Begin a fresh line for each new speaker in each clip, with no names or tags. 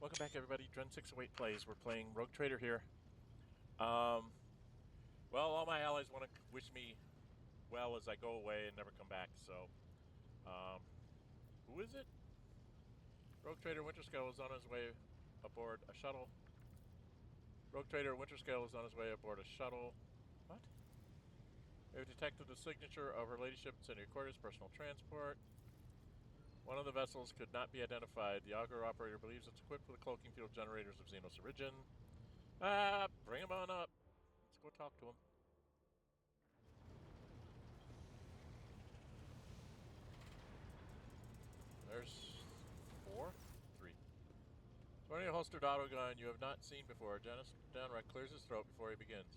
Welcome back, everybody. Dren608 plays. We're playing Rogue Trader here. Well, all my allies want to wish me well as I go away and never come back, so... who is it? Rogue Trader Winterscale is on his way aboard a shuttle. Rogue Trader Winterscale is on his way aboard a shuttle. What? We have detected the signature of her ladyship Incendia quarters, personal transport. One of the vessels could not be identified. The auger operator believes it's equipped with the cloaking field generators of Xenos origin. Bring him on up. Let's go talk to him. There's 3. 20 holstered autogun you have not seen before. Janus downright clears his throat before he begins.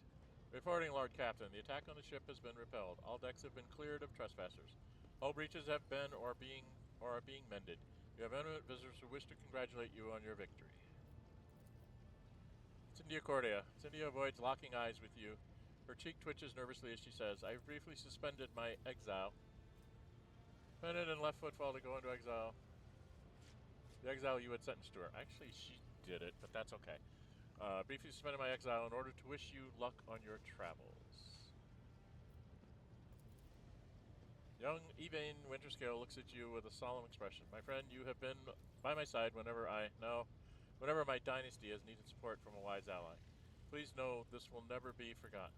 Reporting, Lord Captain. The attack on the ship has been repelled. All decks have been cleared of trespassers. Hull breaches have been or are being mended. You have eminent visitors who wish to congratulate you on your victory. Incendia Cordia. Incendia avoids locking eyes with you. Her cheek twitches nervously as she says, I have briefly suspended my exile. Suspended and left footfall to go into exile. The exile you had sentenced to her. Actually, she did it, but that's okay. Briefly suspended my exile in order to wish you luck on your travels. Young Evain Winterscale looks at you with a solemn expression. My friend, you have been by my side whenever my dynasty has needed support from a wise ally. Please know this will never be forgotten.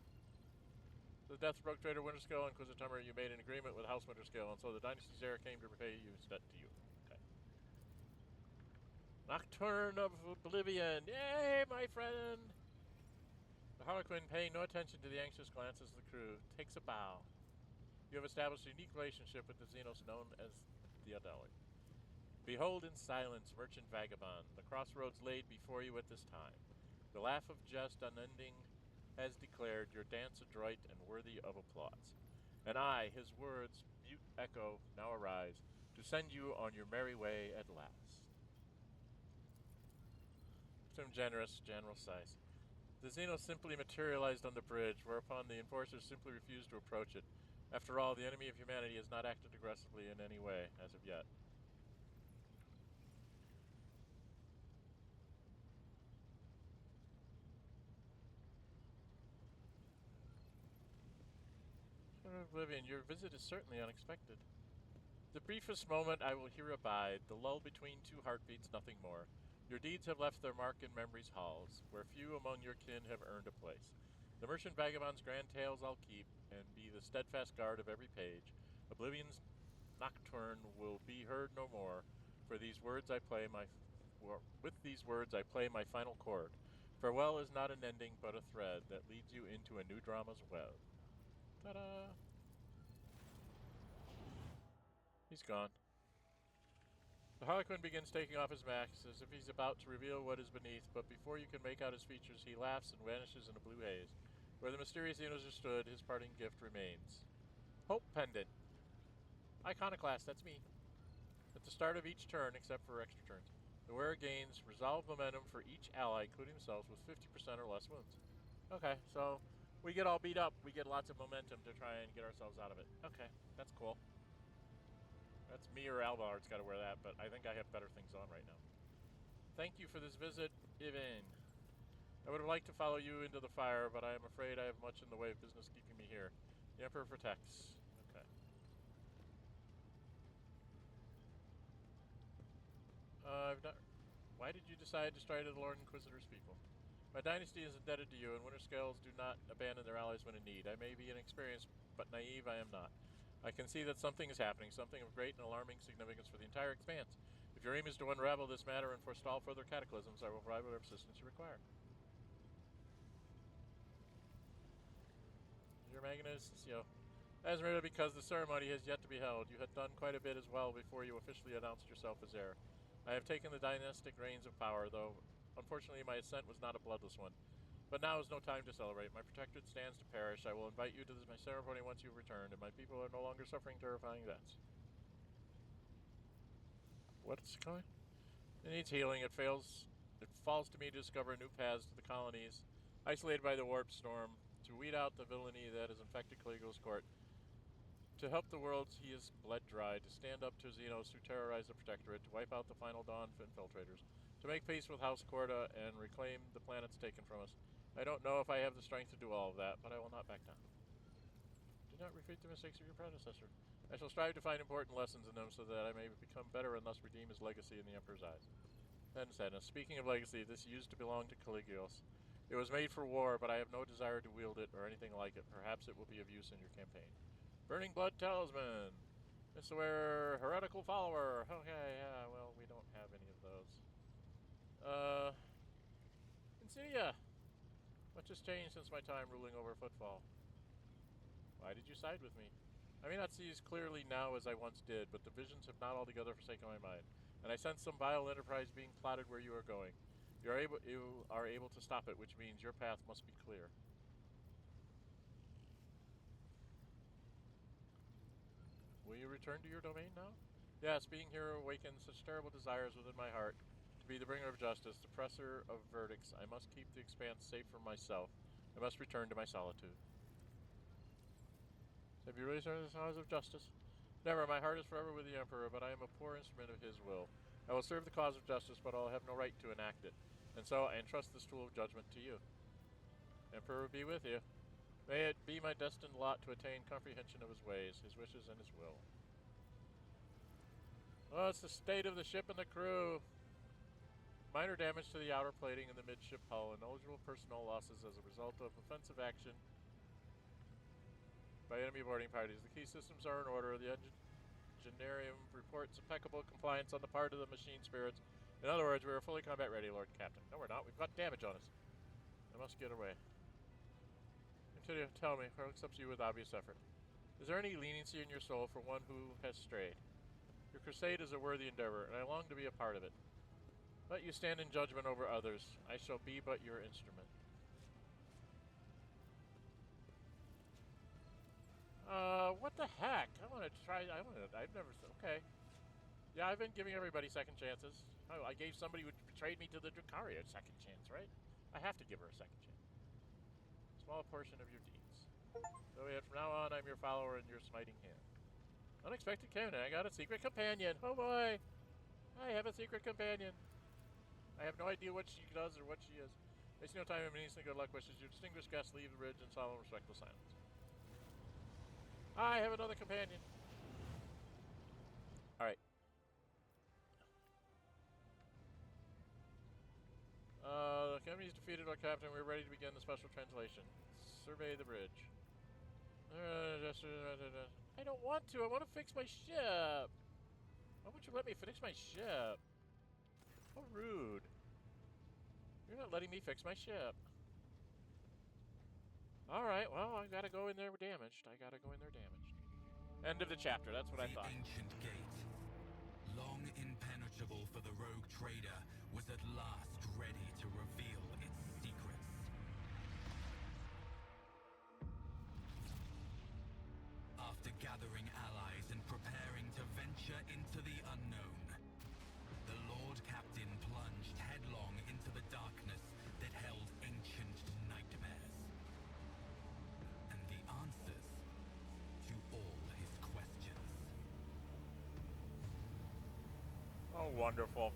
The death of Rogue Trader Winterscale and Inquisitor, you made an agreement with House Winterscale, and so the dynasty's heir came to repay you debt to you. Okay. Nocturne of Oblivion! Yay, my friend! The Harlequin, paying no attention to the anxious glances of the crew, takes a bow. You have established a unique relationship with the Xenos known as the Adelaide. Behold in silence, merchant vagabond, the crossroads laid before you at this time. The laugh of jest unending has declared your dance adroit and worthy of applause. And I, his words, mute echo, now arise, to send you on your merry way at last. Some general sighs. The Xenos simply materialized on the bridge, whereupon the enforcers simply refused to approach it. After all, the enemy of humanity has not acted aggressively in any way, as of yet. Oblivion, your visit is certainly unexpected. The briefest moment I will here abide, the lull between two heartbeats, nothing more. Your deeds have left their mark in memory's halls, where few among your kin have earned a place. The merchant vagabond's grand tales I'll keep, and be the steadfast guard of every page. Oblivion's nocturne will be heard no more, for these words I play with these words I play my final chord. Farewell is not an ending, but a thread that leads you into a new drama's web. Ta-da! He's gone. The Harlequin begins taking off his mask as if he's about to reveal what is beneath, but before you can make out his features, he laughs and vanishes in a blue haze. Where the mysterious Xenos stood, his parting gift remains. Hope Pendant. Iconoclast, that's me. At the start of each turn, except for extra turns, the wearer gains resolve momentum for each ally, including themselves, with 50% or less wounds. Okay, so we get all beat up, we get lots of momentum to try and get ourselves out of it. Okay, that's cool. That's me or Abelard's got to wear that, but I think I have better things on right now. Thank you for this visit, Ivan. I would have liked to follow you into the fire, but I am afraid I have much in the way of business keeping me here. The Emperor protects. Okay. Why did you decide to strike at the Lord Inquisitor's people? My dynasty is indebted to you, and Winterscales do not abandon their allies when in need. I may be inexperienced, but naive I am not. I can see that something is happening, something of great and alarming significance for the entire expanse. If your aim is to unravel this matter and forestall further cataclysms, I will provide whatever assistance you require. Your Magnificencio. That is merely because the ceremony has yet to be held. You had done quite a bit as well before you officially announced yourself as heir. I have taken the dynastic reins of power, though unfortunately my ascent was not a bloodless one. But now is no time to celebrate. My protectorate stands to perish. I will invite you to my ceremony once you have returned, and my people are no longer suffering terrifying deaths. What's going? It needs healing. It falls to me to discover new paths to the colonies, isolated by the warp storm, to weed out the villainy that has infected Caligula's court, to help the worlds he has bled dry, to stand up to Xenos who terrorize the protectorate, to wipe out the final dawn of infiltrators. To make peace with House Corda and reclaim the planets taken from us. I don't know if I have the strength to do all of that, but I will not back down. Do not repeat the mistakes of your predecessor. I shall strive to find important lessons in them so that I may become better and thus redeem his legacy in the Emperor's eyes. Then sadness. Speaking of legacy, this used to belong to Caligula. It was made for war, but I have no desire to wield it or anything like it. Perhaps it will be of use in your campaign. Burning Blood Talisman. Mr. Heretical Follower. Okay, yeah, well, we don't have any of those. Incendia. Much has changed since my time ruling over Footfall. Why did you side with me? I may not see as clearly now as I once did, but the visions have not altogether forsaken my mind, and I sense some vile enterprise being plotted where you are going. You are able to stop it, which means your path must be clear. Will you return to your domain now? Yes, being here awakens such terrible desires within my heart. To be the bringer of justice, the presser of verdicts, I must keep the Expanse safe from myself. I must return to my solitude. Have you really started the cause of justice? Never. My heart is forever with the Emperor, but I am a poor instrument of his will. I will serve the cause of justice, but I'll have no right to enact it. And so I entrust this tool of judgment to you. Emperor be with you. May it be my destined lot to attain comprehension of his ways, his wishes, and his will. Oh, it's the state of the ship and the crew. Minor damage to the outer plating and the midship hull, and eligible personnel losses as a result of offensive action by enemy boarding parties. The key systems are in order. The engineering reports impeccable compliance on the part of the machine spirits. In other words, we are fully combat ready, Lord Captain. No, we're not. We've got damage on us. I must get away. Continue. Tell me, or accepts you with obvious effort. Is there any leniency in your soul for one who has strayed? Your crusade is a worthy endeavor, and I long to be a part of it. Let you stand in judgment over others. I shall be but your instrument. What the heck? I want to try. I've never. Okay. Yeah, I've been giving everybody second chances. Oh, I gave somebody who betrayed me to the Dracaria a second chance, right? I have to give her a second chance. Small portion of your deeds. So yeah, from now on, I'm your follower and your smiting hand. Unexpected cabinet. I got a secret companion. Oh boy! I have a secret companion. I have no idea what she does or what she is. Wasting no time in meetings and good luck wishes. Your distinguished guests leave the bridge in solemn respectful silence. I have another companion. Alright. The enemy's defeated our captain. We're ready to begin the special translation. Survey the bridge. I don't want to. I want to fix my ship. Why won't you let me fix my ship? How rude. You're not letting me fix my ship. Alright, well, I gotta go in there damaged. End of the chapter, that's what I thought.
The ancient gate, long impenetrable for the rogue trader, was at last ready to reveal its secrets. After gathering allies and preparing to venture into the unknown, the Lord Captain plunged headlong into the darkness that held ancient nightmares. And the answers to all his questions.
Oh, wonderful.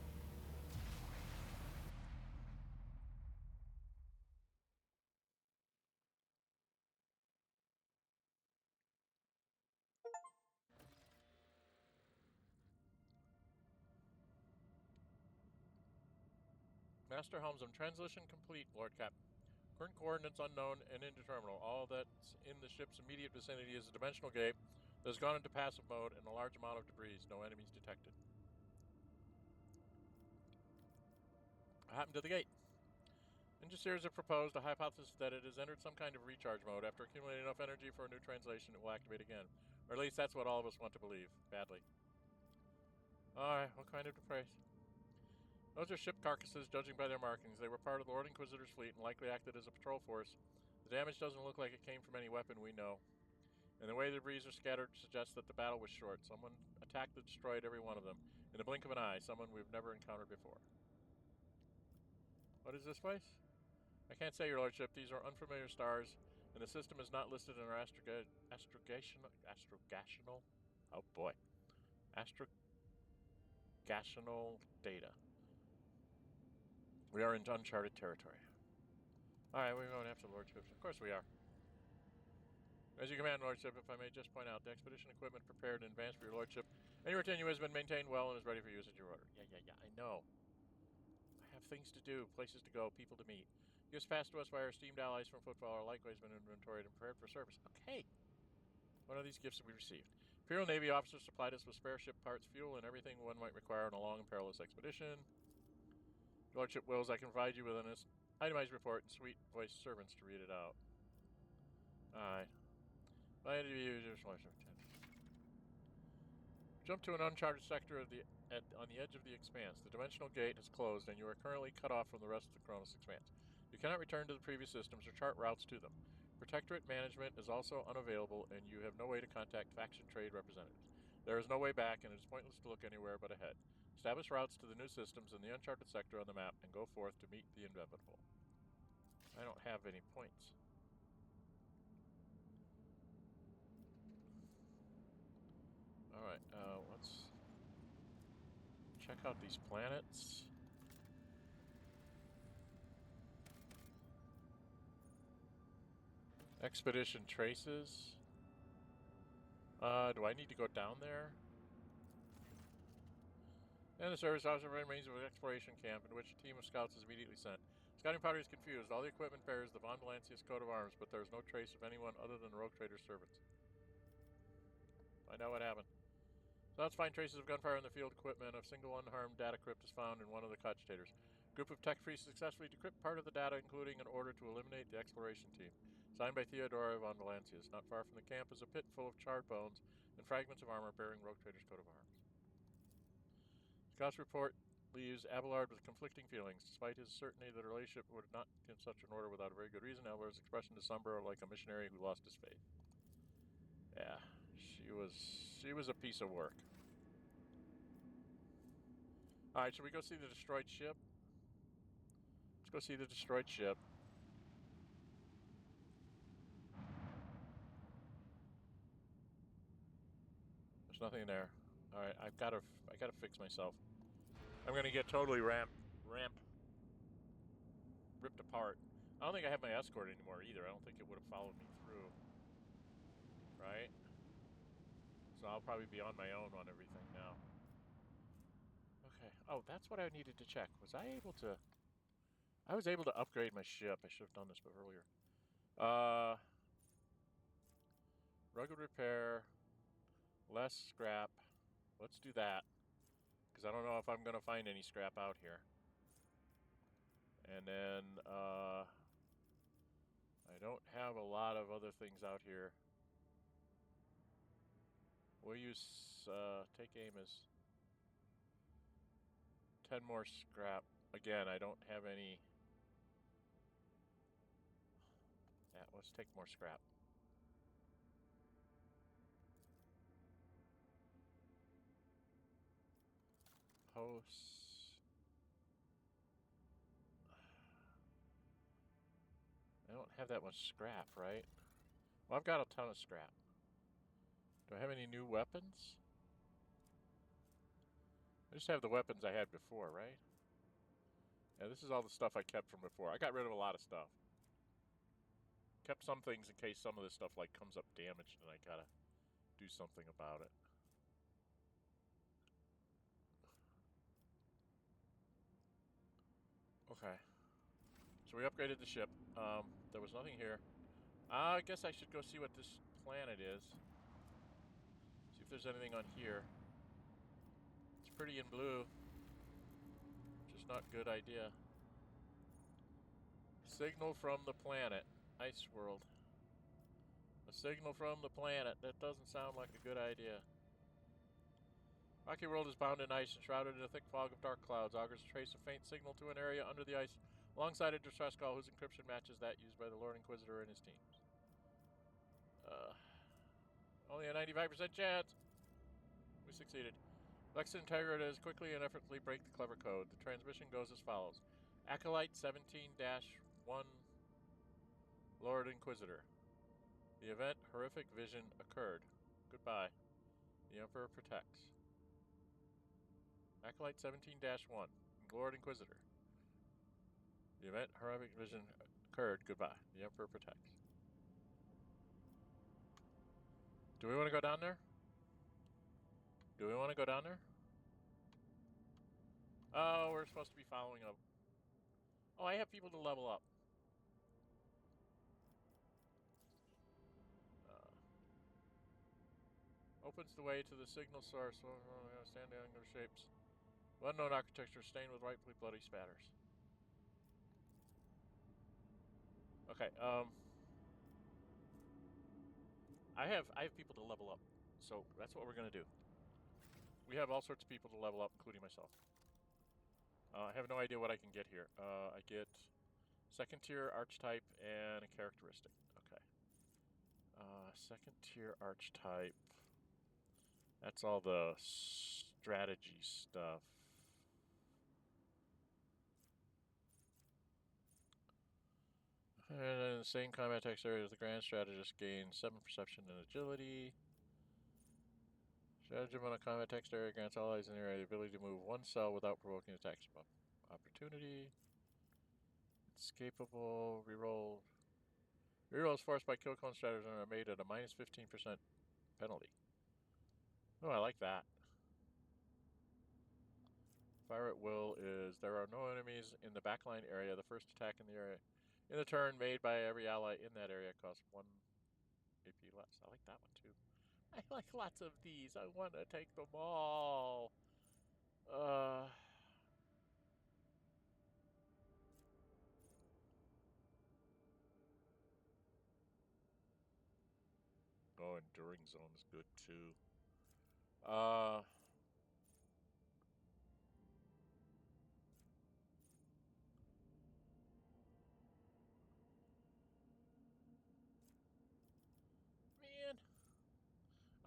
Master Helmsman, translation complete, Lord Cap. Current coordinates unknown and indeterminate. All that's in the ship's immediate vicinity is a dimensional gate that has gone into passive mode and a large amount of debris. No enemies detected. What happened to the gate? Engineers have proposed a hypothesis that it has entered some kind of recharge mode. After accumulating enough energy for a new translation, it will activate again. Or at least that's what all of us want to believe. Badly. Alright, what kind of depraved? Those are ship carcasses, judging by their markings. They were part of the Lord Inquisitor's fleet and likely acted as a patrol force. The damage doesn't look like it came from any weapon we know. And the way the debris are scattered suggests that the battle was short. Someone attacked and destroyed every one of them. In the blink of an eye, someone we've never encountered before. What is this place? I can't say, Your Lordship. These are unfamiliar stars, and the system is not listed in our astrogational... Oh boy. Astrogational data. We are in uncharted territory. Alright, we're going after Lordships. Of course we are. As you command, Lordship, if I may just point out, the expedition equipment prepared in advance for your Lordship and your retinue has been maintained well and is ready for use at your order. Yeah, I know. I have things to do, places to go, people to meet. Gifts passed to us by our esteemed allies from Footfall are likewise been inventoried and prepared for service. Okay. What are these gifts that we received? Imperial Navy officers supplied us with spare ship parts, fuel, and everything one might require on a long and perilous expedition. Your Lordship wills, I can provide you with an itemized report and sweet voiced servants to read it out. Alright. Jump to an uncharted sector of on the edge of the Expanse. The dimensional gate has closed, and you are currently cut off from the rest of the Koronus Expanse. You cannot return to the previous systems or chart routes to them. Protectorate management is also unavailable, and you have no way to contact faction trade representatives. There is no way back, and it is pointless to look anywhere but ahead. Establish routes to the new systems in the uncharted sector on the map, and go forth to meet the inevitable. I don't have any points. Alright, let's check out these planets. Expedition traces. Do I need to go down there? And the service officer remains of an exploration camp in which a team of scouts is immediately sent. Scouting party is confused. All the equipment bears the Von Valancius coat of arms, but there is no trace of anyone other than the rogue trader's servants. Find out what happened. Scouts find traces of gunfire in the field equipment. A single unharmed data crypt is found in one of the cogitators. A group of tech priests successfully decrypt part of the data, including an order to eliminate the exploration team. Signed by Theodora von Valancius. Not far from the camp is a pit full of charred bones and fragments of armor bearing rogue trader's coat of arms. Scott's report leaves Abelard with conflicting feelings. Despite his certainty that a relationship would not give such an order without a very good reason, Abelard's expression is somber like a missionary who lost his faith. Yeah, she was a piece of work. Alright, should we go see the destroyed ship? Let's go see the destroyed ship. There's nothing there. Alright, I gotta fix myself. I'm gonna get totally ripped apart. I don't think I have my escort anymore either. I don't think it would have followed me through. Right? So I'll probably be on my own on everything now. Okay. Oh, that's what I needed to check. Was I able to... I was able to upgrade my ship. I should have done this earlier. Rugged repair. Less scrap. Let's do that. Because I don't know if I'm going to find any scrap out here. And then, I don't have a lot of other things out here. We'll use, take aim as 10 more scrap. Again, I don't have any. Yeah, let's take more scrap. Posts. I don't have that much scrap, right? Well, I've got a ton of scrap. Do I have any new weapons? I just have the weapons I had before, right? Yeah, this is all the stuff I kept from before. I got rid of a lot of stuff. Kept some things in case some of this stuff like comes up damaged and I gotta do something about it. Okay. So we upgraded the ship. There was nothing here. I guess I should go see what this planet is. See if there's anything on here. It's pretty in blue. Just not a good idea. Signal from the planet. Ice world. A signal from the planet. That doesn't sound like a good idea. Rocky world is bound in ice and shrouded in a thick fog of dark clouds. Augurs trace a faint signal to an area under the ice alongside a distress call whose encryption matches that used by the Lord Inquisitor and his teams. Only a 95% chance. We succeeded. Lex Integrator quickly and effortlessly break the clever code. The transmission goes as follows. Acolyte 17-1 Lord Inquisitor. The event horrific vision occurred. Goodbye. The Emperor protects. Acolyte 17-1 Lord Inquisitor. The event horrific vision occurred. Goodbye. The Emperor protects. Do we want to go down there? Do we want to go down there? Oh, we're supposed to be following up. Oh, I have people to level up. Opens the way to the signal source. Standing angular shapes. Unknown architecture stained with rightfully bloody spatters. Okay, I have people to level up, so that's what we're gonna do. We have all sorts of people to level up, including myself. I have no idea what I can get here. I get second tier archetype and a characteristic. Okay. Second tier archetype. That's all the strategy stuff. And in the same combat text area, the grand strategist gains 7 perception and agility. Stratagem on a combat text area grants allies in the area the ability to move one cell without provoking attacks from opportunity. Escapable. Reroll. Rerolls forced by kill cone stratagem are made at a minus 15% penalty. Oh, I like that. Fire at will is there are no enemies in the backline area. The first attack in the area in the turn made by every ally in that area costs 1 AP less. I like that one too. I like lots of these. I want to take them all. Oh, enduring zone is good too. Man,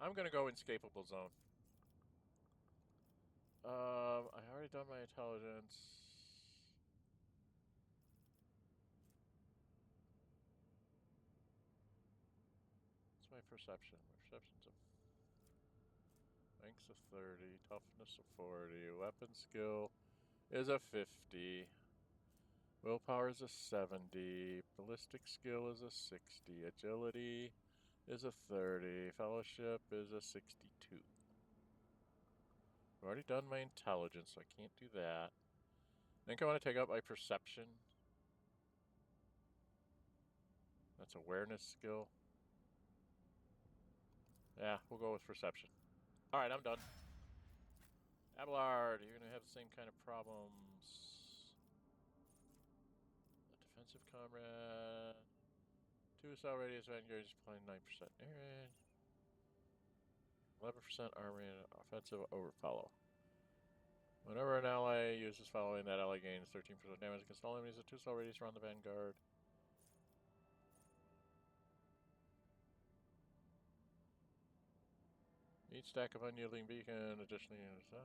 I'm gonna go inescapable zone. I already done my intelligence. What's my perception? My perception's a strength of 30, toughness of 40, weapon skill is a 50, willpower is a 70, ballistic skill is a 60, agility is a 30, fellowship is a 62. I've already done my intelligence, so I can't do that. I think I want to take out my perception. That's awareness skill. Yeah, we'll go with perception. Alright, I'm done. Abelard, you're going to have the same kind of problems. A defensive comrade. 2 cell radius vanguard is playing 9% area. 11% army and offensive overfollow. Whenever an ally uses following, that ally gains 13% damage against all enemies with 2 cell radius around the vanguard. Each stack of unyielding beacon additionally is 6%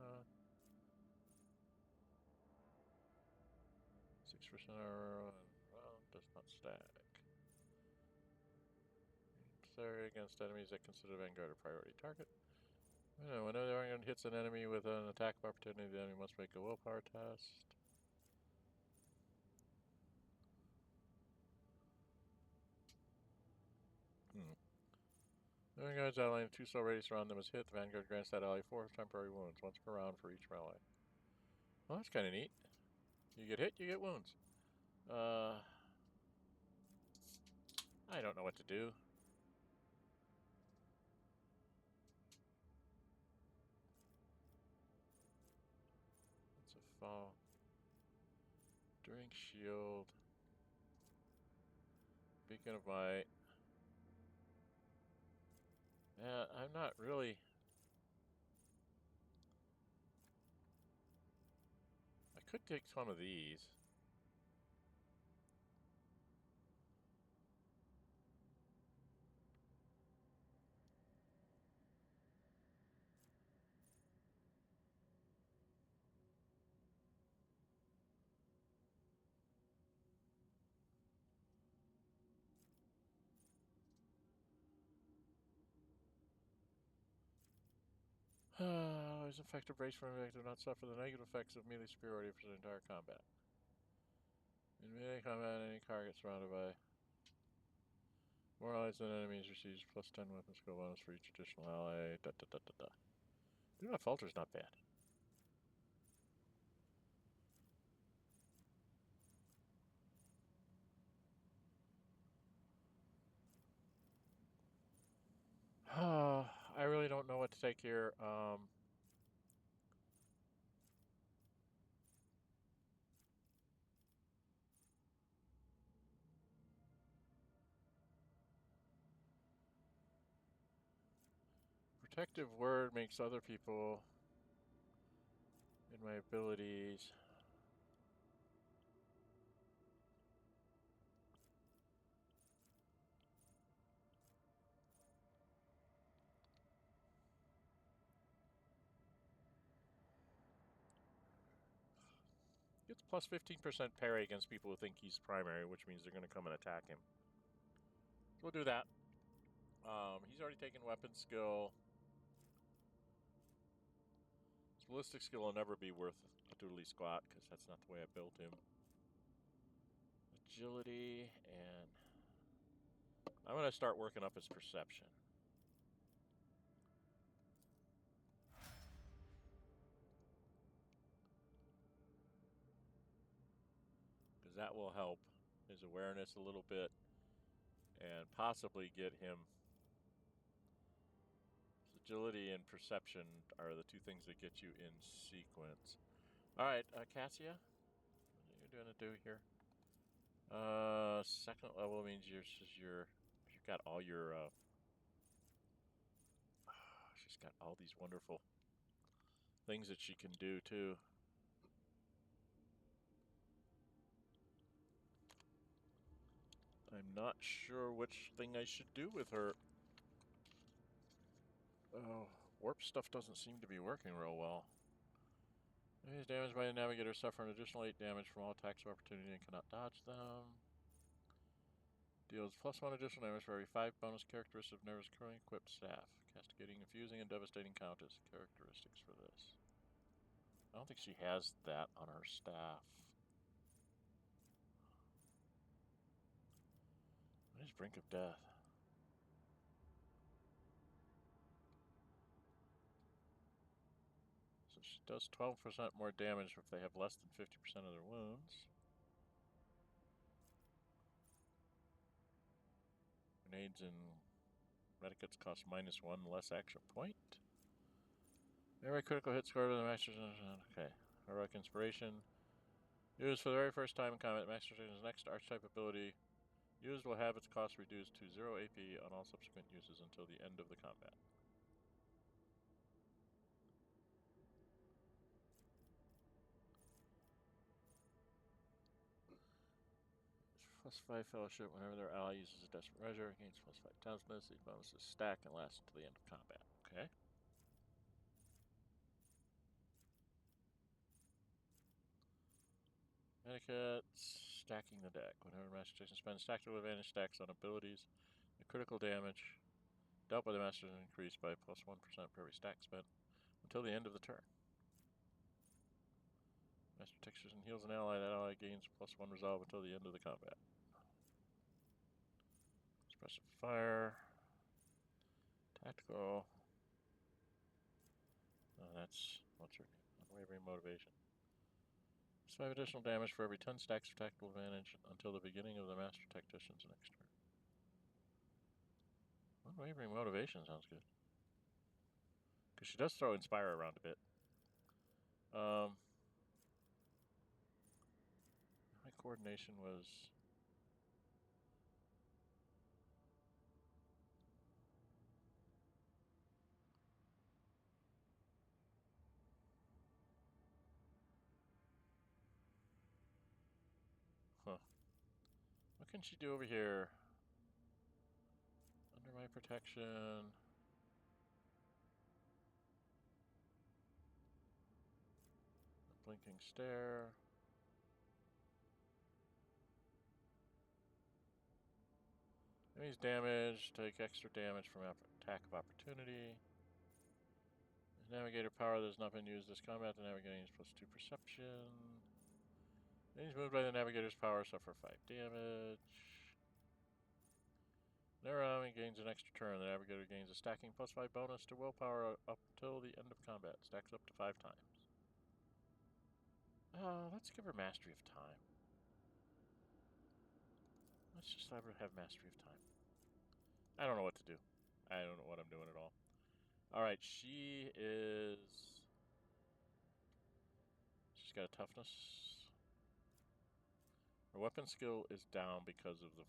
arrow and does not stack. Area against enemies that consider vanguard a priority target. Whenever the vanguard hits an enemy with an attack of opportunity, the enemy must make a willpower test. The vanguard's ally in 2 cell radius around them is hit. The vanguard grants that ally 4 temporary wounds, once per round for each ally. Well, that's kind of neat. You get hit, you get wounds. I don't know what to do. It's a fall. Drink shield. Beacon of Might. Yeah, I'm not really. I could take one of these. Always effective brace for impact do not suffer the negative effects of melee superiority for the entire combat. In melee combat, any target surrounded by more allies than enemies receives plus 10 weapon skill bonus for each additional ally. Da da da da da. Do not falter's not bad. I really don't know what to take here. Protective word makes other people in my abilities. Gets plus 15% parry against people who think he's primary, which means they're going to come and attack him. So we'll do that. He's already taken weapon skill. His ballistic skill will never be worth a doodly squat because that's not the way I built him. Agility, and I'm going to start working up his perception. Because that will help his awareness a little bit and possibly get him. Agility and perception are the two things that get you in sequence. Alright, Cassia, what are you going to do here? Second level means you've got all your, she's got all these wonderful things that she can do too. I'm not sure which thing I should do with her. Oh, warp stuff doesn't seem to be working real well. Enemies damaged by the navigator suffer an additional 8 damage from all attacks of opportunity and cannot dodge them. Deals plus 1 additional damage for every 5 bonus characteristics of Never's currently equipped staff. Castigating, infusing, and devastating count as characteristics for this. I don't think she has that on her staff. What is Brink of Death? So she does 12% more damage if they have less than 50% of their wounds. Grenades and medikits cost -1 less action point. Every critical hit score with the master's. Okay. Heroic Inspiration. Used for the very first time in combat, Master's next archetype ability used will have its cost reduced to 0 AP on all subsequent uses until the end of the combat. +5 fellowship whenever their ally uses a desperate measure, gains +5 toughness. These bonuses stack and last until the end of combat. Okay. Medikits, stacking the deck. Whenever Master Technician spends tactical advantage stacks on abilities, the critical damage dealt by the Master is increased by +1% for every stack spent until the end of the turn. Master Technician heals an ally, that ally gains +1 resolve until the end of the combat. Expressive Fire. Tactical. Oh, that's, what's her name? Unwavering Motivation. 5 additional damage for every 10 stacks of tactical advantage until the beginning of the Master Tactician's next turn. Unwavering Motivation sounds good. Because she does throw Inspire around a bit. My coordination was... Huh. What can she do over here? Under my protection... Blinking Stare... Enemies damaged, take extra damage from attack of opportunity. Navigator power that has not been used this combat. The navigating is +2 perception. Enemies moved by the navigator's power suffer 5 damage. Whenever enemy gains an extra turn, the navigator gains a stacking +5 bonus to willpower up till the end of combat. Stacks up to 5 times. Let's give her Mastery of Time. Let's just let her have Mastery of Time. I don't know what to do. I don't know what I'm doing at all. Alright, she's got a toughness. Her weapon skill is down because of the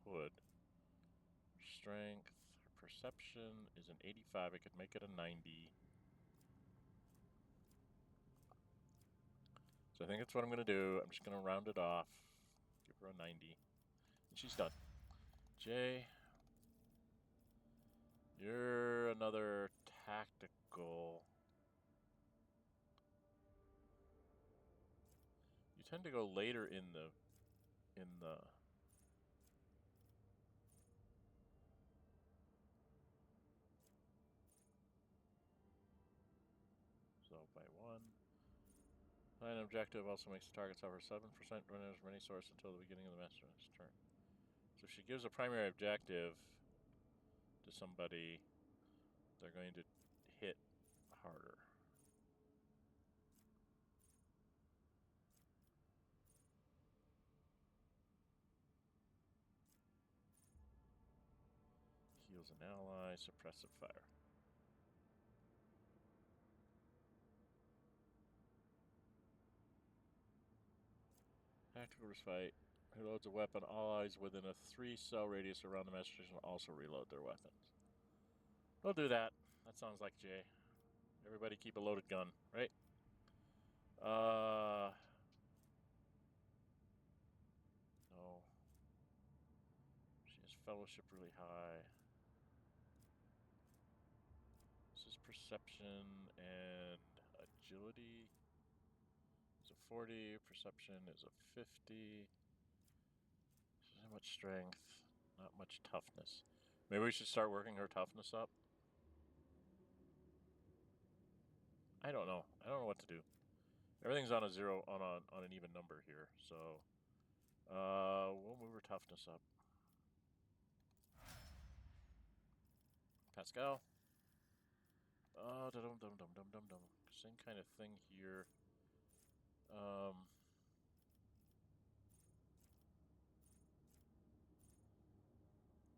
hood. Strength, her perception is an 85. I could make it a 90. So I think that's what I'm going to do. I'm just going to round it off. Give her a 90. And she's done. Jay, you're another tactical. You tend to go later in the so by 1. An objective also makes the target suffer 7% damage from any source until the beginning of the master's turn. So if she gives a primary objective to somebody, they're going to hit harder. Heals an ally, suppressive fire. Tactical respite. Reloads a weapon. All allies within a 3-cell radius around the master station will also reload their weapons. We'll do that. That sounds like Jay. Everybody keep a loaded gun, right? No. She has fellowship really high. This is perception and agility. Is a 40. Perception is a 50. Not much strength. Not much toughness. Maybe we should start working her toughness up. I don't know. I don't know what to do. Everything's on a zero, on an even number here, so we'll move her toughness up. Pasqal. Same kind of thing here.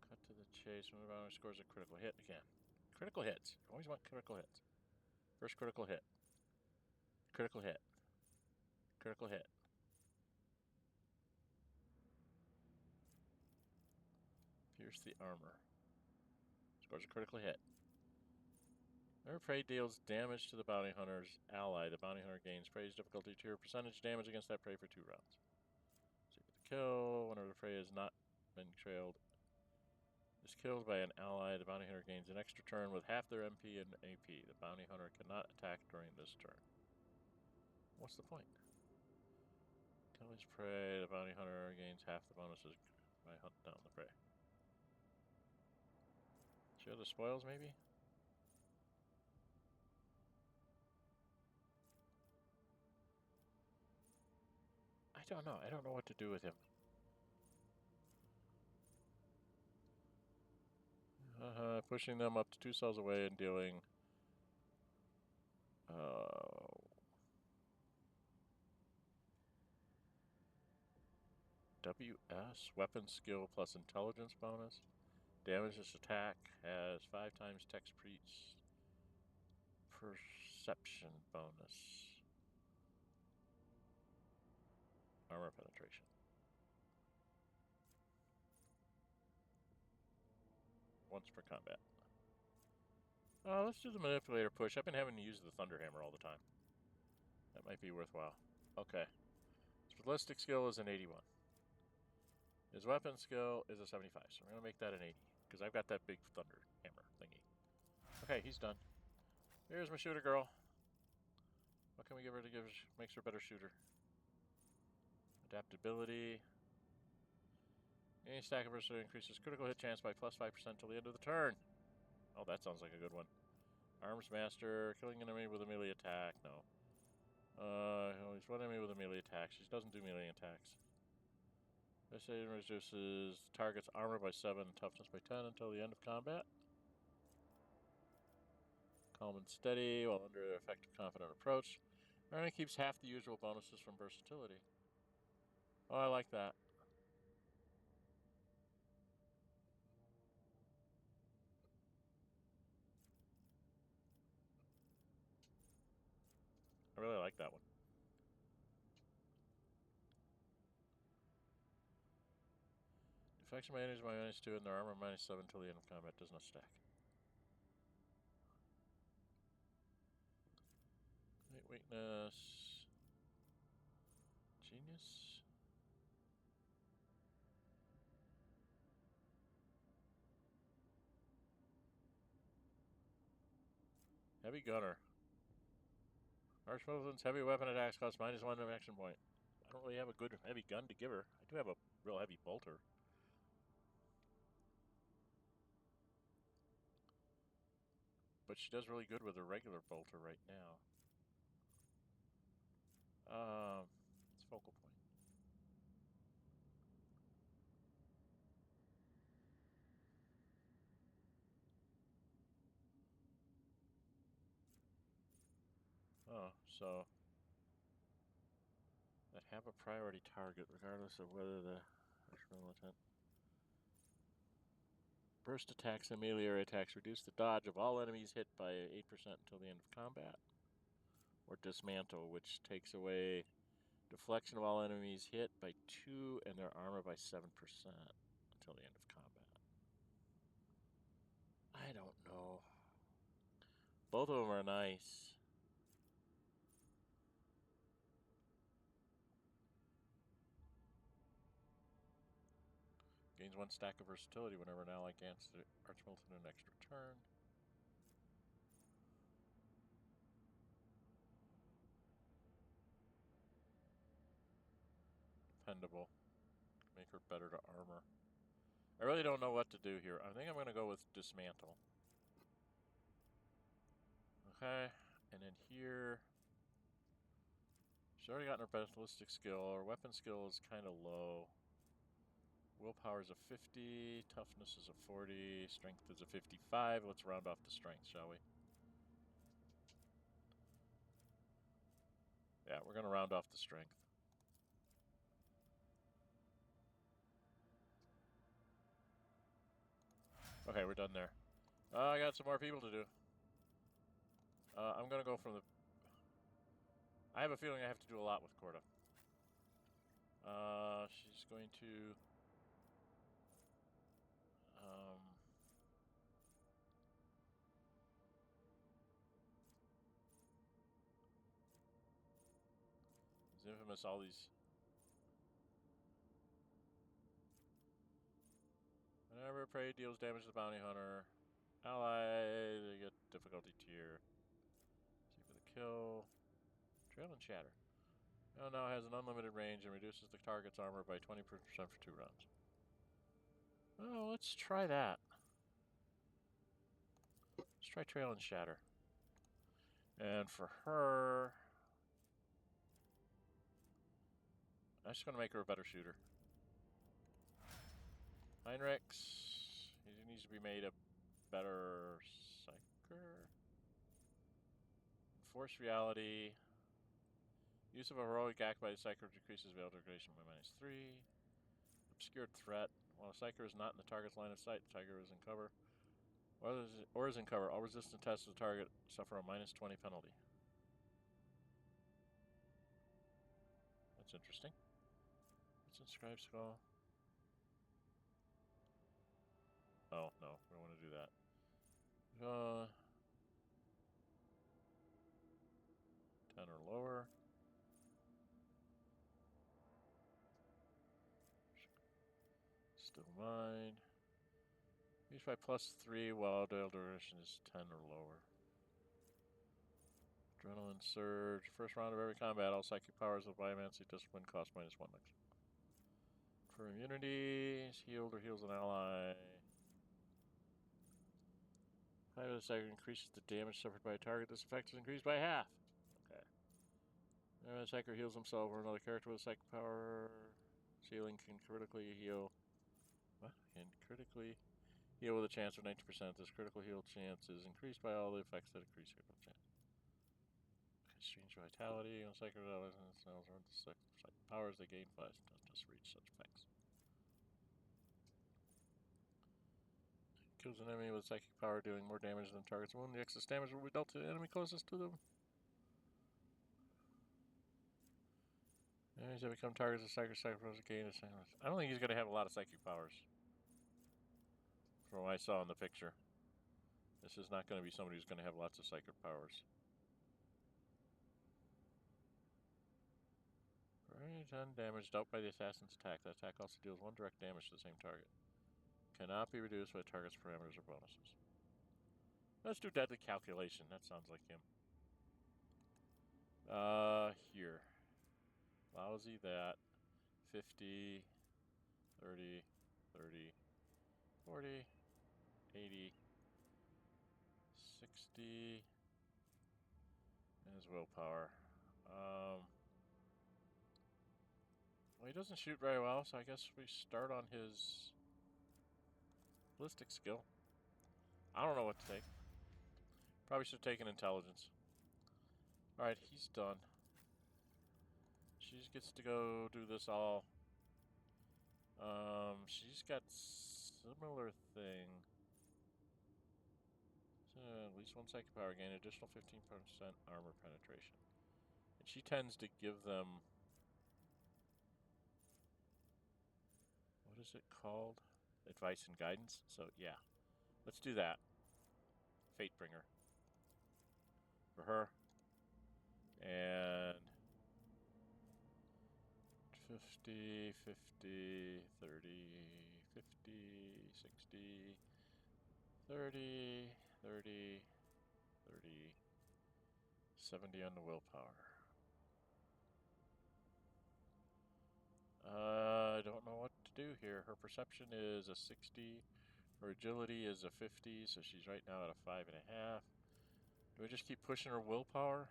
Cut to the chase. When the bounty scores a critical hit again. Critical hits. You always want critical hits. First critical hit. Critical hit. Critical hit. Pierce the armor. Scores a critical hit. Whenever prey deals damage to the bounty hunter's ally, the bounty hunter gains prey's difficulty tier percentage damage against that prey for 2 rounds. So you get the kill. Whenever the prey has not been trailed, is killed by an ally, the bounty hunter gains an extra turn with half their MP and AP. The bounty hunter cannot attack during this turn. What's the point? Kill his prey, the bounty hunter gains half the bonuses by hunting down the prey. Share the spoils, maybe? I don't know. I don't know what to do with him. Pushing them up to 2 cells away and dealing WS, weapon skill plus intelligence bonus. Damages attack has 5 times text preach perception bonus. Armor penetration. Once per combat. Let's do the manipulator push. I've been having to use the Thunderhammer all the time. That might be worthwhile. Okay. His ballistic skill is an 81. His weapon skill is a 75, so we're going to make that an 80, because I've got that big Thunderhammer thingy. Okay, he's done. Here's my shooter girl. What can we give her to makes her a better shooter? Adaptability. Any stack of adversity increases critical hit chance by +5% till the end of the turn. Oh, that sounds like a good one. Arms Master, killing an enemy with a melee attack. No. He's one enemy with a melee attack. She doesn't do melee attacks. This aid reduces target's armor by 7 and toughness by 10 until the end of combat. Calm and steady while under effective confident approach. Arena keeps half the usual bonuses from versatility. Oh, I like that. I really like that one. Deflection by enemies by -2 and their armor -7 until the end of combat does not stack. Weakness. Genius. Heavy gunner. Archmilitant's heavy weapon attacks cost -1 action point. I don't really have a good heavy gun to give her. I do have a real heavy bolter. But she does really good with her regular bolter right now. It's focal point. Oh, so that have a priority target regardless of whether the militant. Burst attacks and melee area attacks reduce the dodge of all enemies hit by 8% until the end of combat. Or dismantle, which takes away deflection of all enemies hit by 2 and their armor by 7% until the end of combat. I don't know. Both of them are nice. Gains 1 stack of versatility whenever an ally gains the Archmilitant an extra turn. Dependable. Make her better to armor. I really don't know what to do here. I think I'm going to go with dismantle. Okay, and then here, she's already gotten her ballistic skill. Her weapon skill is kind of low. Willpower is a 50, toughness is a 40, strength is a 55. Let's round off the strength, shall we? Yeah, we're going to round off the strength. Okay, we're done there. I got some more people to do. I'm going to go from the... I have a feeling I have to do a lot with Corda. She's going to... It's infamous, all these... Whenever prey deals damage to the bounty hunter, ally, they get difficulty tier. See for the kill. Trail and shatter. Now has an unlimited range and reduces the target's armor by 20% for 2 rounds. Oh, let's try that. Let's try Trail and Shatter. And for her, I'm just going to make her a better shooter. Heinrix, he needs to be made a better psyker. Enforce reality. Use of a heroic act by the psyker decreases veil degradation by -3. Obscured threat. While a psyker is not in the target's line of sight, the tiger is in cover. Or is in cover. All resistant tests to the target suffer a -20 penalty. That's interesting. Let's inscribe skull. Oh, no, we don't want to do that. 10 or lower. Still mine. Use by +3 while veil duration is 10 or lower. Adrenaline surge. First round of every combat, all psychic powers of biomancy discipline cost -1 next. For immunity, healed or heals an ally. Five of the psychic increases the damage suffered by a target. This effect is increased by half. Okay. Attacker heals himself or another character with psychic power. Healing can critically heal. What? Can critically heal with a chance of 90%. This critical heal chance is increased by all the effects that increase critical chance. Okay, strange vitality on psychic powers they gain 5 does just reach such effects. Kills an enemy with psychic power, doing more damage than target's wound. The excess damage will be dealt to the enemy closest to them. Enemies that become targets of psychic powers gain a second. I don't think he's going to have a lot of psychic powers. From what I saw in the picture. This is not going to be somebody who's going to have lots of psychic powers. Right, undamaged, dealt by the assassin's attack. That attack also deals 1 direct damage to the same target. Cannot be reduced by target's parameters or bonuses. Let's do deadly calculation. That sounds like him. Here. Lousy that. 50, 30, 30, 40, 80, 60. And his willpower. Well, he doesn't shoot very well, so I guess we start on his ballistic skill. I don't know what to take. Probably should have taken intelligence. Alright, he's done. She gets to go do this all. She's got similar thing. So at least 1 psychic power gain, additional 15% armor penetration. And she tends to give them... What is it called? Advice and guidance. So yeah, let's do that. Fatebringer. For her. And 50, 50, 30, 50, 60, 30, 30, 30, 70 on the willpower. I don't know what to do here. Her perception is a 60. Her agility is a 50, so she's right now at a 5.5. Do I just keep pushing her willpower?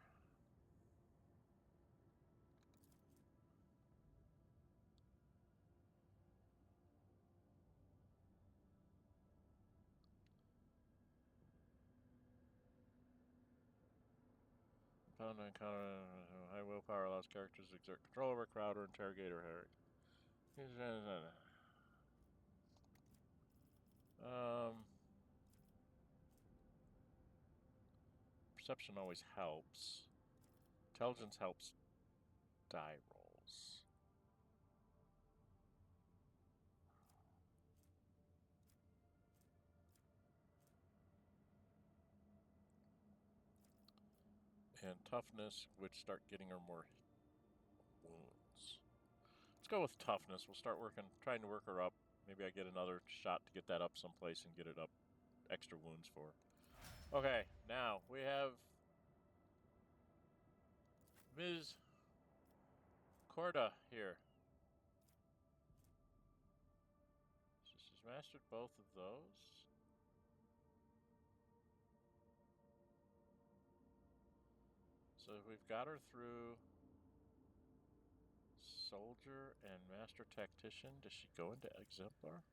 Found an encounter. High willpower allows characters to exert control over a crowd or interrogate or harry. Perception always helps. Intelligence helps die rolls. And toughness would start getting her more wounds. Let's go with toughness. We'll start trying to work her up. Maybe I get another shot to get that up someplace and get it up extra wounds for her. Okay, now we have Ms. Corda here. So she's mastered both of those. So we've got her through Soldier and Master Tactician. Does she go into Exemplar?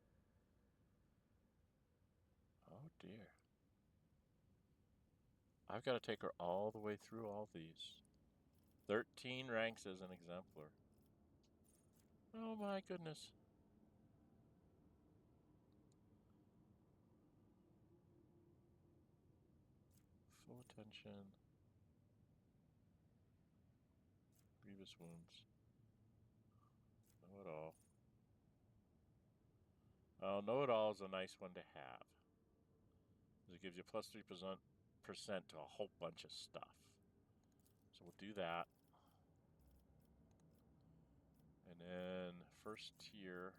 Oh dear. I've got to take her all the way through all these. 13 ranks as an Exemplar. Oh my goodness. Full attention. Grievous wounds. Know it all. Oh, know it all is a nice one to have. It gives you plus 3% to a whole bunch of stuff. So we'll do that. And then first tier.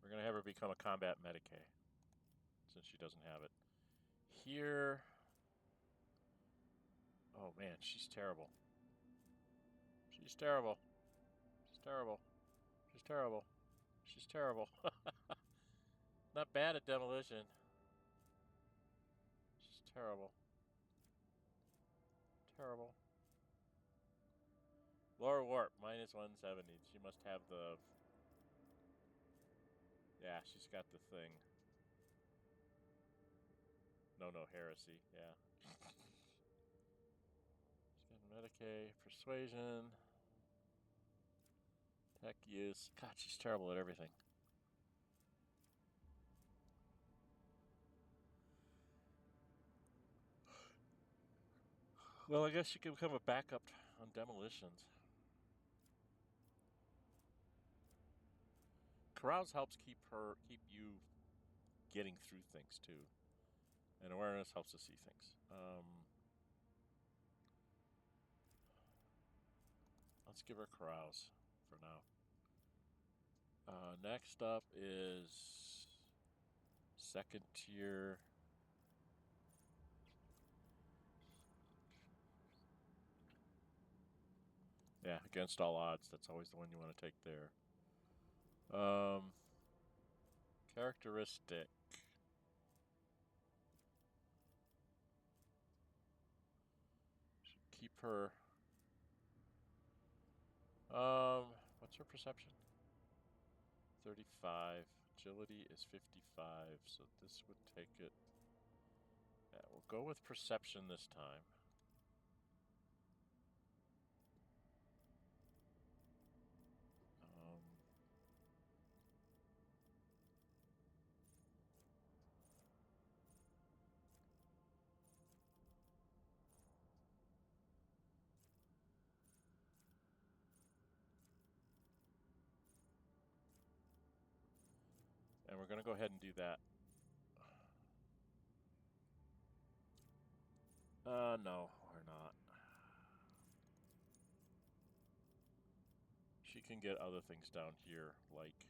We're going to have her become a combat medicae, since she doesn't have it. Here. Oh man, she's terrible. She's terrible. She's terrible. She's terrible. She's terrible. Not bad at demolition. She's terrible. Terrible. Lower warp, minus 170. She must have the... Yeah, she's got the thing. No, heresy. Yeah. She's got Medicaid, persuasion, tech use. God, she's terrible at everything. Well, I guess she can become a backup on demolitions. Carouse helps keep you getting through things too, and awareness helps us see things. Let's give her Carouse for now. Next up is second tier. Yeah, against all odds. That's always the one you want to take there. Characteristic. Should keep her. What's her perception? 35. Agility is 55, so this would take it. Yeah, we'll go with perception this time. And we're going to go ahead and do that. No, we're not. She can get other things down here, like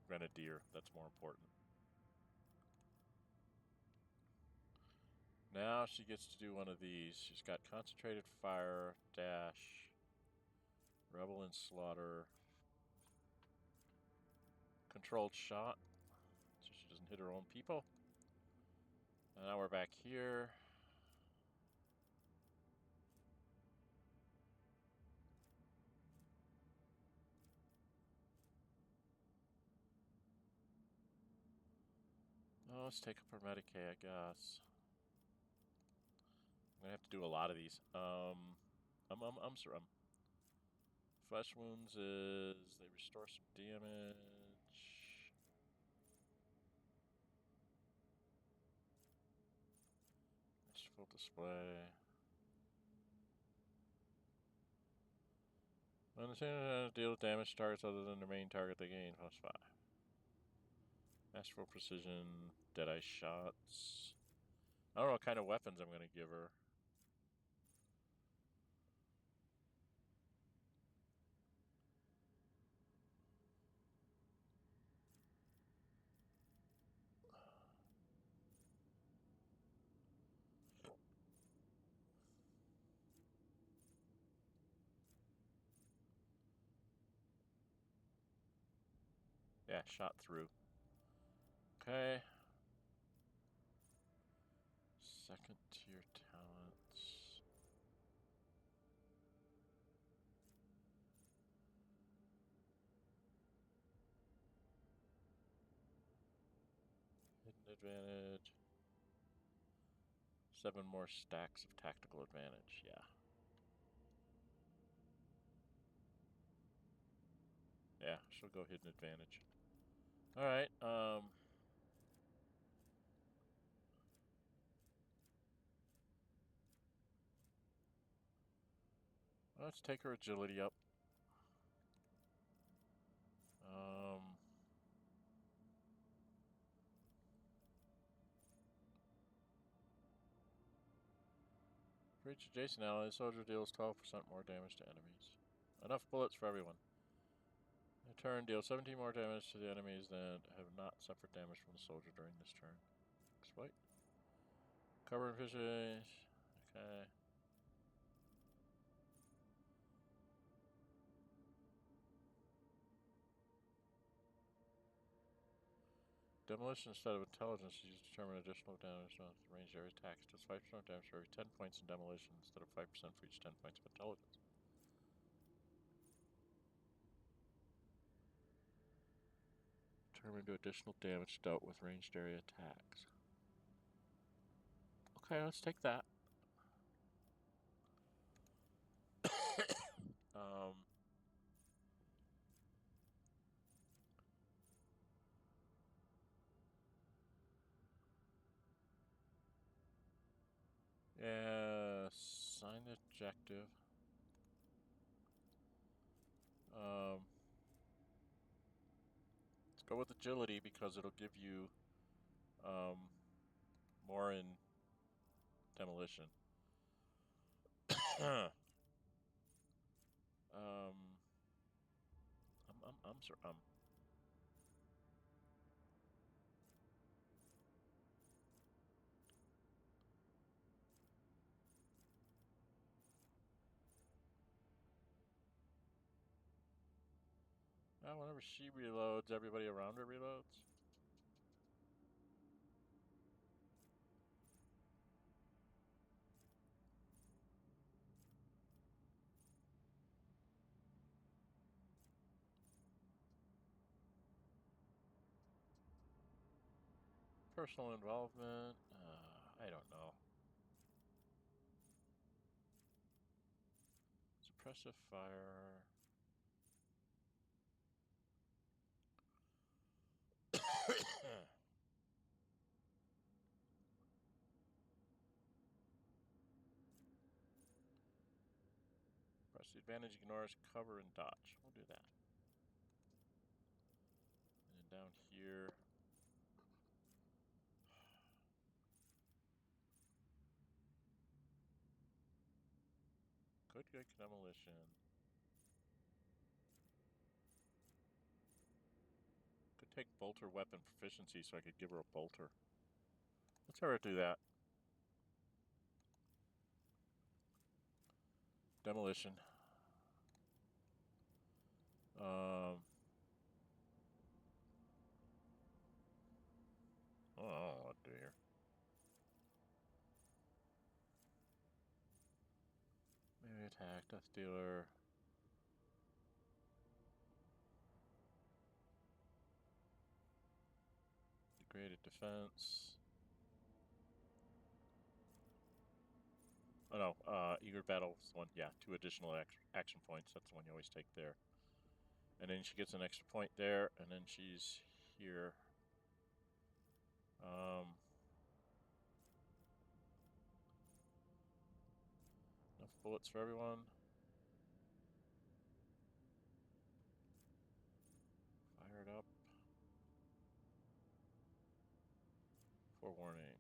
Grenadier. That's more important. Now she gets to do one of these. She's got Concentrated Fire, Dash, Rebel and Slaughter, Controlled Shot, so she doesn't hit her own people. And now we're back here. Oh, let's take up her Medicaid, I guess. I'm gonna have to do a lot of these. Flesh wounds is they restore some damage. Full display. When the deal damage to targets other than the main target, they gain +5. Masterful precision, deadeye shots. I don't know what kind of weapons I'm gonna give her. Yeah, shot through. Okay. Second tier talents. Hidden advantage. 7 more stacks of tactical advantage, yeah. Yeah, she'll go hidden advantage. Alright, let's take her agility up. For each adjacent ally, soldier deals 12% more damage to enemies. Enough bullets for everyone. In turn, deal 17 more damage to the enemies that have not suffered damage from the soldier during this turn. Exploit. Cover and vision. Okay. Demolition instead of intelligence is used to determine additional damage on ranged area attacks. Does 5% damage for every 10 points in demolition instead of 5% for each 10 points of intelligence. Determine to additional damage dealt with ranged area attacks. Okay, let's take that. Yeah, sign the objective. Let's go with agility because it'll give you more in demolition. I'm sorry. Whenever she reloads, everybody around her reloads. Personal involvement. I don't know. Suppressive fire. Press the advantage ignores cover and dodge. We'll do that. And then down here. Good demolition. Could take bolter weapon proficiency so I could give her a bolter. Let's have her do that. Demolition. Oh dear. Maybe attack, death dealer. Degraded defense. Oh no, eager battle is the one. Yeah, 2 additional action points. That's the one you always take there. And then she gets an extra point there, and then she's here. Enough bullets for everyone. Fire it up. Forewarning.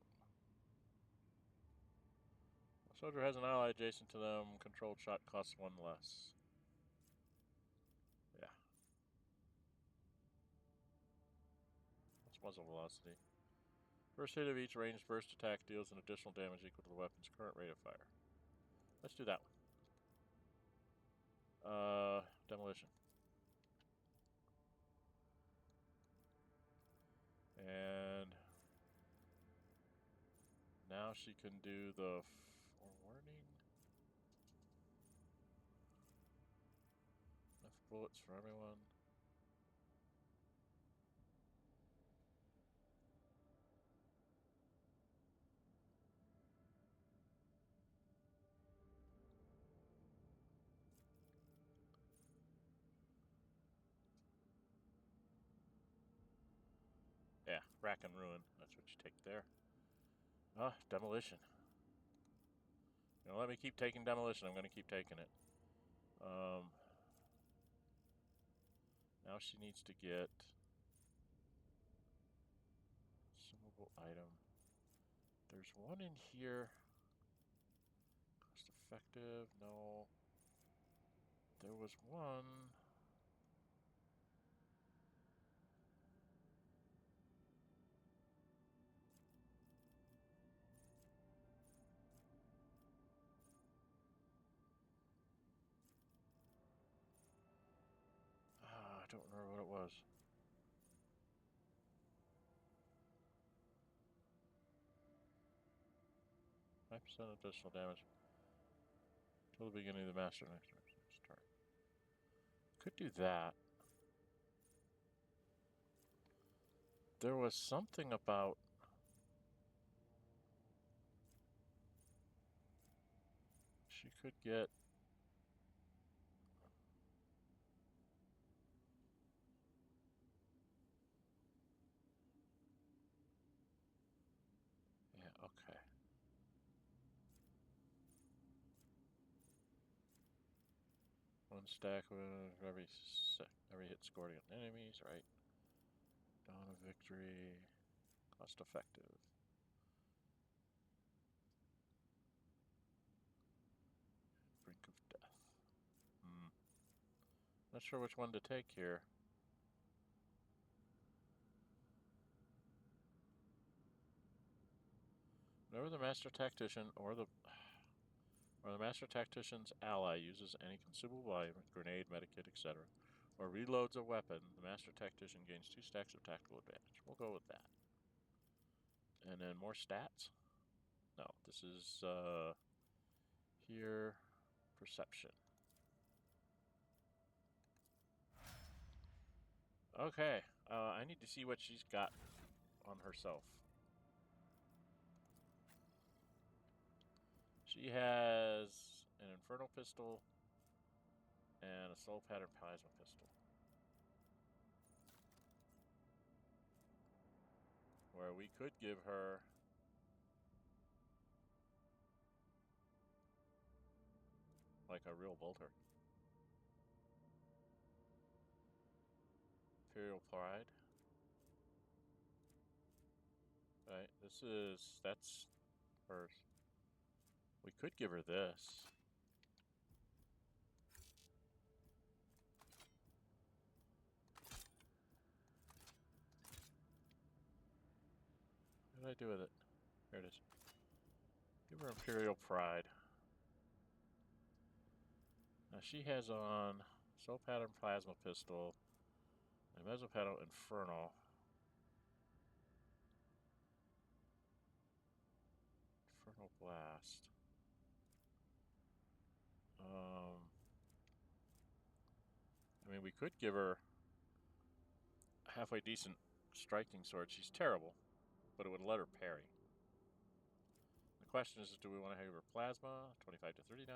A soldier has an ally adjacent to them. Controlled shot costs 1 less. Yeah. That's muzzle velocity. First hit of each ranged burst attack deals an additional damage equal to the weapon's current rate of fire. Let's do that one. Demolition. And now she can do the forewarning. Enough bullets for everyone. Yeah, rack and ruin. That's what you take there. Demolition. You know, let me keep taking demolition. I'm going to keep taking it. Now she needs to get consumable item. There's one in here. Cost effective. No. There was one. I don't remember what it was. 5% additional damage until the beginning of the master next turn. Could do that. There was something about she could get okay. One stack with every hit scored against enemies, right? Dawn of victory, cost effective. Brink of death. Not sure which one to take here. Whenever the Master Tactician or the Master Tactician's ally uses any consumable item, grenade, medikit, etc., or reloads a weapon, the Master Tactician gains 2 stacks of tactical advantage. We'll go with that. And then more stats? No, this is here, perception. Okay, I need to see what she's got on herself. She has an Infernal Pistol and a Soul Pattern Plasma Pistol. Where we could give her like a real bolter. Imperial Pride. Right, that's hers. We could give her this. What did I do with it? Here it is. Give her Imperial Pride. Now she has on Soul Pattern Plasma Pistol and Mesopaddle Infernal. Infernal Blast. I mean, we could give her a halfway decent striking sword. She's terrible, but it would let her parry. The question is, do we want to have her Plasma, 25 to 39?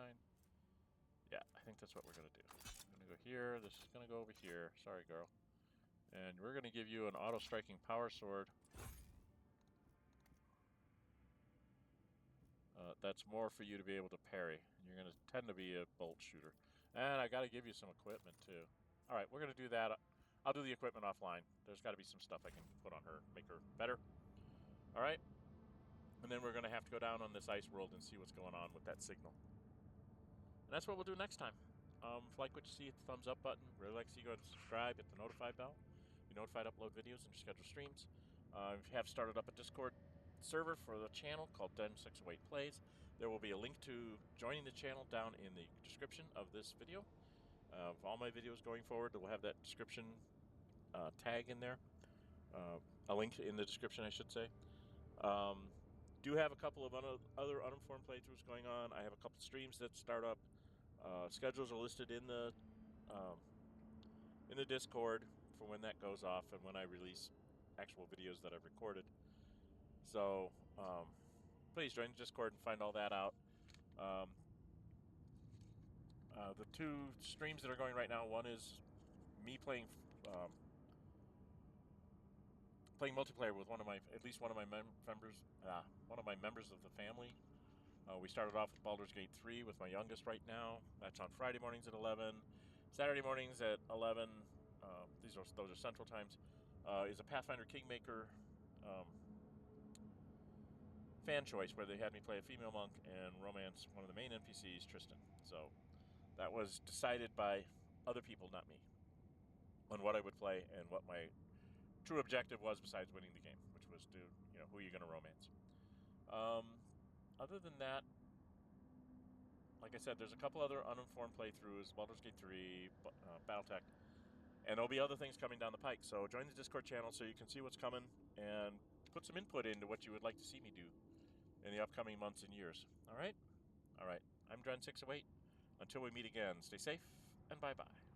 Yeah, I think that's what we're going to do. I'm going to go here. This is going to go over here. Sorry, girl. And we're going to give you an auto-striking power sword. That's more for you to be able to parry. You're going to tend to be a bolt shooter. And I got to give you some equipment, too. All right, we're going to do that. I'll do the equipment offline. There's got to be some stuff I can put on her, make her better. All right? And then we're going to have to go down on this ice world and see what's going on with that signal. And that's what we'll do next time. If you like what you see, hit the thumbs up button. Really like to see you go to subscribe, hit the notify bell. Be notified, upload videos, and schedule streams. If you have started up a Discord server for the channel called Dren608 Plays, there will be a link to joining the channel down in the description of this video. Of all my videos going forward, we'll have that description tag in there. A link in the description, I should say. Do have a couple of other uninformed playthroughs going on. I have a couple streams that start up. Schedules are listed in the Discord for when that goes off and when I release actual videos that I've recorded. So please join the Discord and find all that out. The 2 streams that are going right now, one is me playing multiplayer with at least one of my members of the family. We started off with Baldur's Gate 3 with my youngest right now. That's on Friday mornings at 11. Saturday mornings at 11. Those are Central Times. Is a Pathfinder Kingmaker fan choice where they had me play a female monk and romance one of the main NPCs, Tristan. So that was decided by other people, not me, on what I would play and what my true objective was besides winning the game, which was to, who you're going to romance. Other than that, like I said, there's a couple other uninformed playthroughs, Baldur's Gate 3, Battletech, and there'll be other things coming down the pike. So join the Discord channel so you can see what's coming and put some input into what you would like to see me do in the upcoming months and years. All right? All right. I'm Dren608. Until we meet again, stay safe and bye-bye.